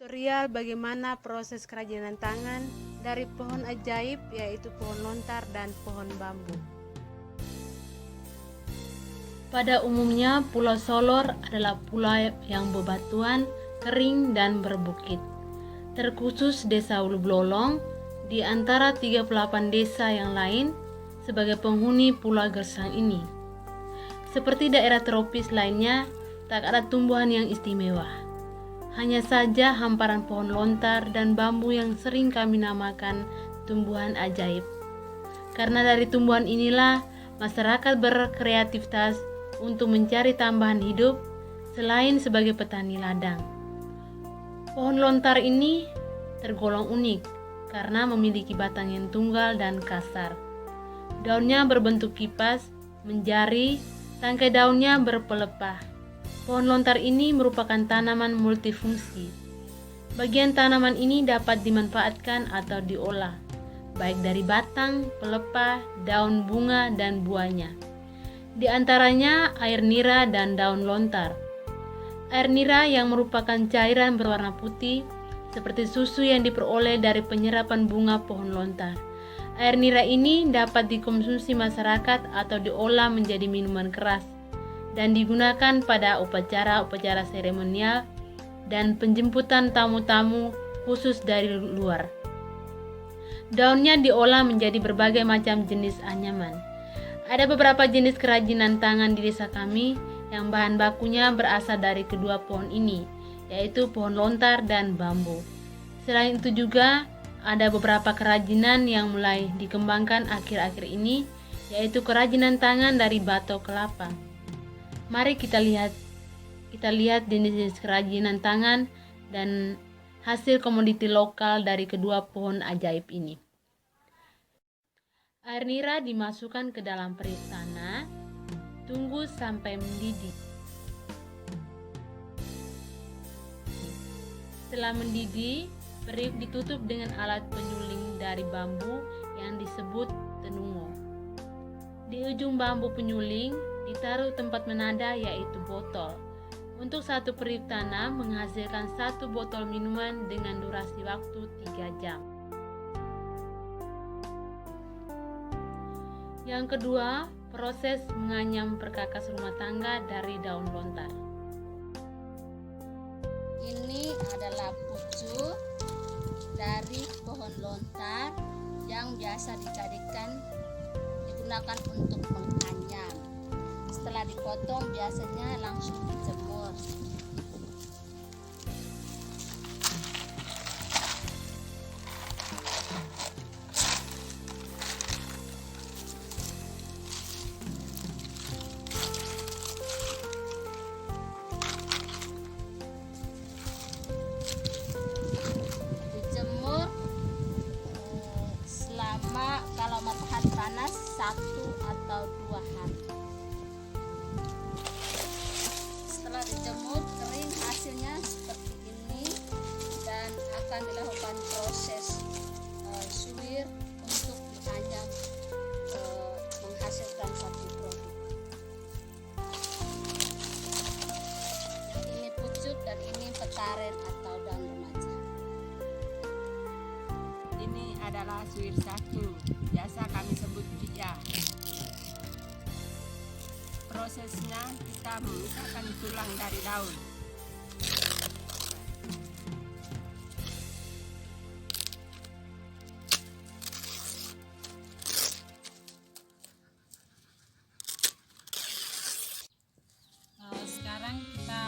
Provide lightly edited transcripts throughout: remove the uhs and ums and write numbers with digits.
Tutorial bagaimana proses kerajinan tangan dari pohon ajaib, yaitu pohon lontar dan pohon bambu. Pada umumnya Pulau Solor adalah pulau yang bebatuan, kering dan berbukit. Terkhusus Desa Ulu Blolong di antara 38 desa yang lain sebagai penghuni Pulau Gersang ini. Seperti daerah tropis lainnya, tak ada tumbuhan yang istimewa. Hanya saja hamparan pohon lontar dan bambu yang sering kami namakan tumbuhan ajaib. Karena dari tumbuhan inilah masyarakat berkreativitas untuk mencari tambahan hidup selain sebagai petani ladang. Pohon lontar ini tergolong unik karena memiliki batang yang tunggal dan kasar. Daunnya berbentuk kipas, menjari, tangkai daunnya berpelepah. Pohon lontar ini merupakan tanaman multifungsi. Bagian tanaman ini dapat dimanfaatkan atau diolah, baik dari batang, pelepah, daun bunga, dan buahnya. Di antaranya air nira dan daun lontar. Air nira yang merupakan cairan berwarna putih, seperti susu yang diperoleh dari penyerapan bunga pohon lontar. Air nira ini dapat dikonsumsi masyarakat atau diolah menjadi minuman keras dan digunakan pada upacara-upacara seremonial dan penjemputan tamu-tamu khusus dari luar. Daunnya diolah menjadi berbagai macam jenis anyaman. Ada beberapa jenis kerajinan tangan di desa kami yang bahan bakunya berasal dari kedua pohon ini, yaitu pohon lontar dan bambu. Selain itu juga ada beberapa kerajinan yang mulai dikembangkan akhir-akhir ini, yaitu kerajinan tangan dari batok kelapa. Mari kita lihat jenis-jenis kerajinan tangan dan hasil komoditi lokal dari kedua pohon ajaib ini. Air nira dimasukkan ke dalam periuk tanah, tunggu sampai mendidih. Setelah mendidih, periuk ditutup dengan alat penyuling dari bambu yang disebut tenungo. Di ujung bambu penyuling ditaruh tempat menada, yaitu botol. Untuk satu periuk tanah menghasilkan satu botol minuman dengan durasi waktu 3 jam. Yang kedua, proses menganyam perkakas rumah tangga dari daun lontar. Ini adalah pucuk dari pohon lontar yang biasa digunakan untuk menganyam. Setelah dipotong biasanya langsung dijemur. Dijemur selama kalau matahari panas 1 atau 2 hari. Setelah dijemur kering, hasilnya seperti ini dan akan dilakukan proses suwir untuk dianyam menghasilkan satu produk. Ini pucuk dan ini petaren atau daun remaja. Ini adalah suwir satu, biasa kami sebut pia. Prosesnya kita memisahkan tulang dari daun. Sekarang kita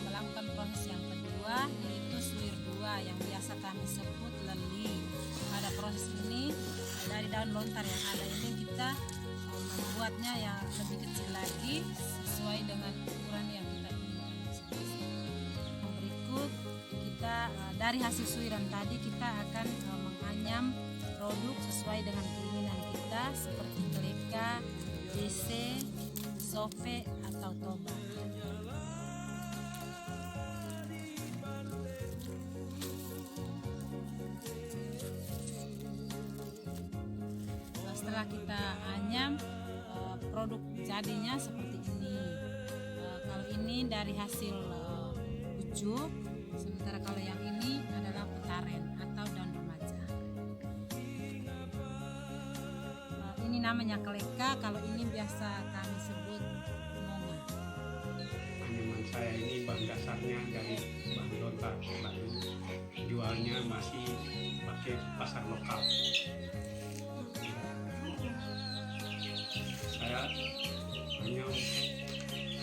melakukan proses yang kedua, yaitu suwir 2 yang biasa kami sebut leli. Pada proses ini dari daun lontar yang ada ini kita membuatnya yang lebih kecil lagi sesuai dengan ukuran yang kita inginkan. Berikut kita dari hasil suwiran tadi kita akan menganyam produk sesuai dengan keinginan kita seperti keleka, JC, sofe atau toba. Setelah kita anyam, produk jadinya seperti ini. Kalau ini dari hasil pucuk, sementara kalau yang ini namanya keleka, kalau ini biasa kami sebut monga. Anyaman saya ini bahan dasarnya dari bahan lontar, lalu jualnya masih pakai pasar lokal. Saya hanya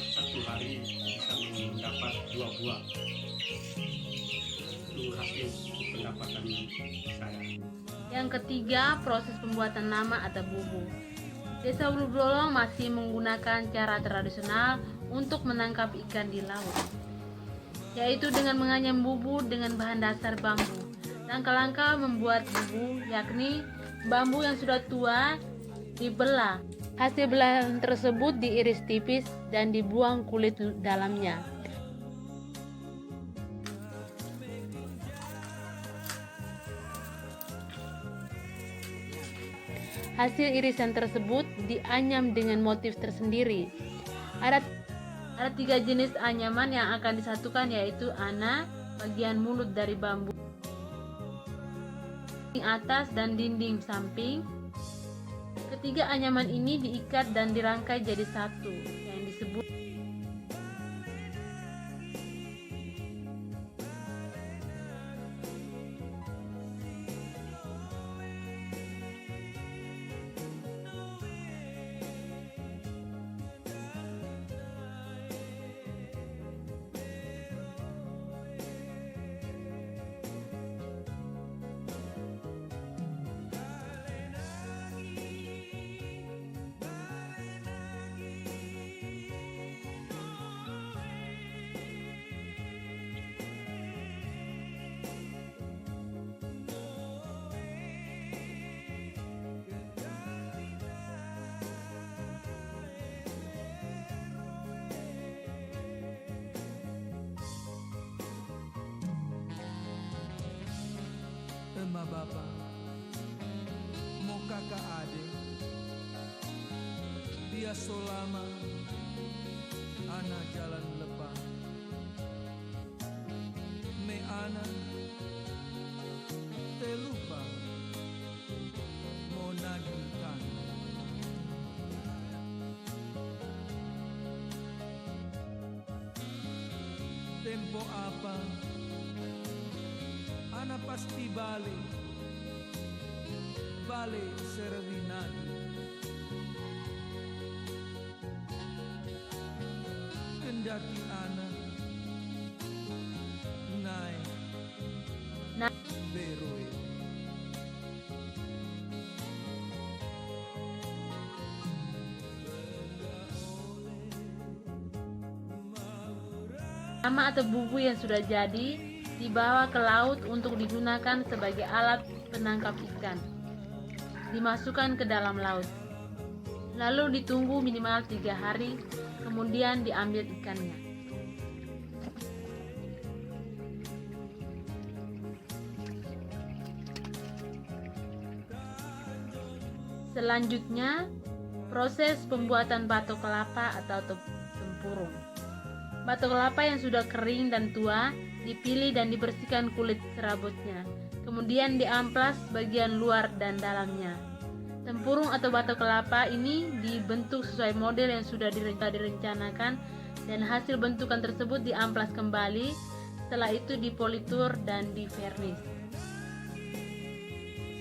satu hari bisa mendapat 2 buah. Itu hasil pendapatan saya. Yang ketiga, proses pembuatan nama atau bubu. Desa Ulu Blolong masih menggunakan cara tradisional untuk menangkap ikan di laut, yaitu dengan menganyam bubu dengan bahan dasar bambu. Langkah-langkah membuat bubu, yakni bambu yang sudah tua dibelah. Hasil belahan tersebut diiris tipis dan dibuang kulit dalamnya. Hasil irisan tersebut dianyam dengan motif tersendiri. Ada 3 jenis anyaman yang akan disatukan, yaitu ana, bagian mulut dari bambu, dinding atas dan dinding samping. Ketiga anyaman ini diikat dan dirangkai jadi satu, yang disebut Ema bapa, mau kakak adik, dia solama, anak jalan lepas, me anak, te lupa, mau nagihkan. Tempo apa? Ana pasti balik Servinati. Kendati ana naik beroe. nama atau bubu yang sudah jadi dibawa ke laut untuk digunakan sebagai alat penangkap ikan. Dimasukkan ke dalam laut, lalu ditunggu minimal 3 hari, kemudian diambil ikannya. Selanjutnya, proses pembuatan batok kelapa atau tempurung. Batok kelapa yang sudah kering dan tua dipilih dan dibersihkan kulit serabutnya, kemudian diamplas bagian luar dan dalamnya. Tempurung atau batok kelapa ini dibentuk sesuai model yang sudah direncanakan, dan hasil bentukan tersebut diamplas kembali. Setelah itu dipolitur dan divernis.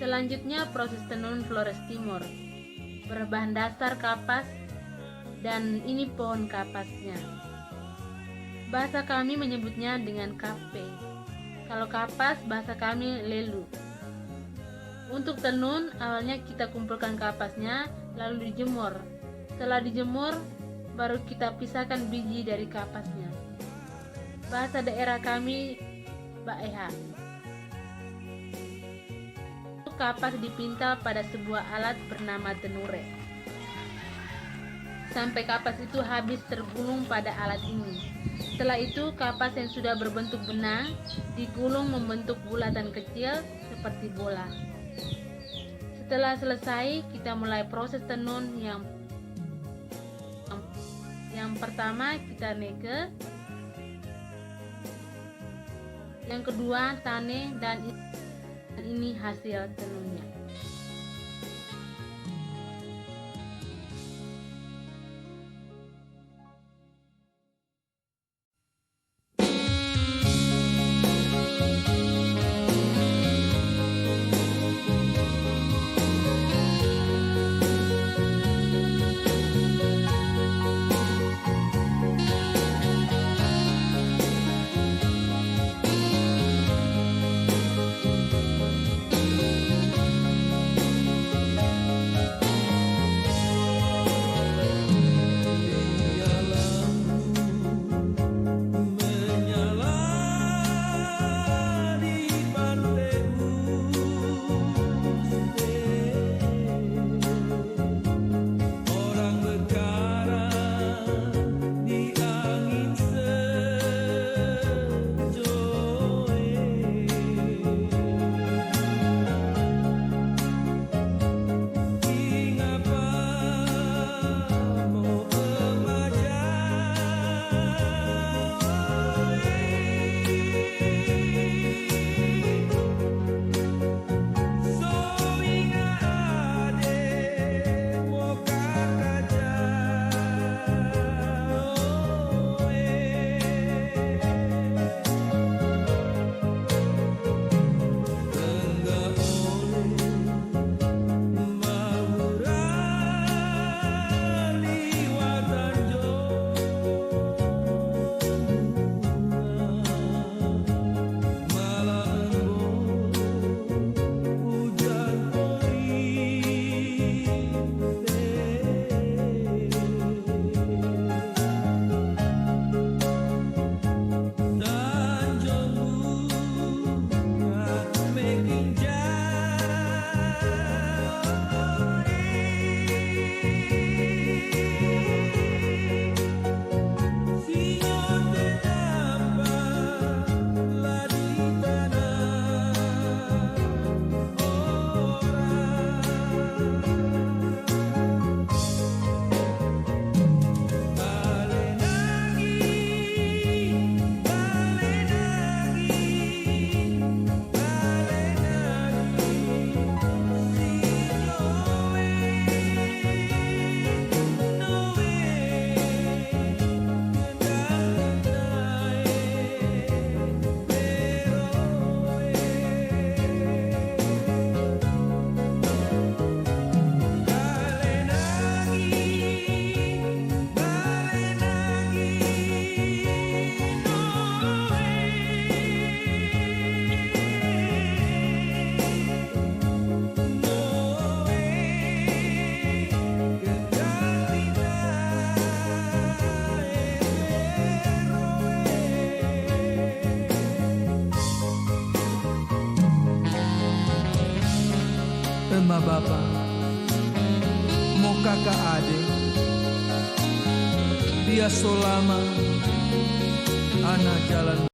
Selanjutnya proses tenun Flores Timor berbahan dasar kapas, dan ini pohon kapasnya. Bahasa kami menyebutnya dengan kape. Kalau kapas, bahasa kami lelu. Untuk tenun, awalnya kita kumpulkan kapasnya, lalu dijemur. Setelah dijemur, baru kita pisahkan biji dari kapasnya. Bahasa daerah kami, baeha. Kapas dipintal pada sebuah alat bernama tenure, sampai kapas itu habis tergulung pada alat ini. Setelah itu, kapas yang sudah berbentuk benang digulung membentuk bulatan kecil seperti bola. Setelah selesai, kita mulai proses tenun. Yang pertama kita neke, yang kedua tane, dan ini hasil tenunnya. ma bapa mo kakak adik dia solama anak jalan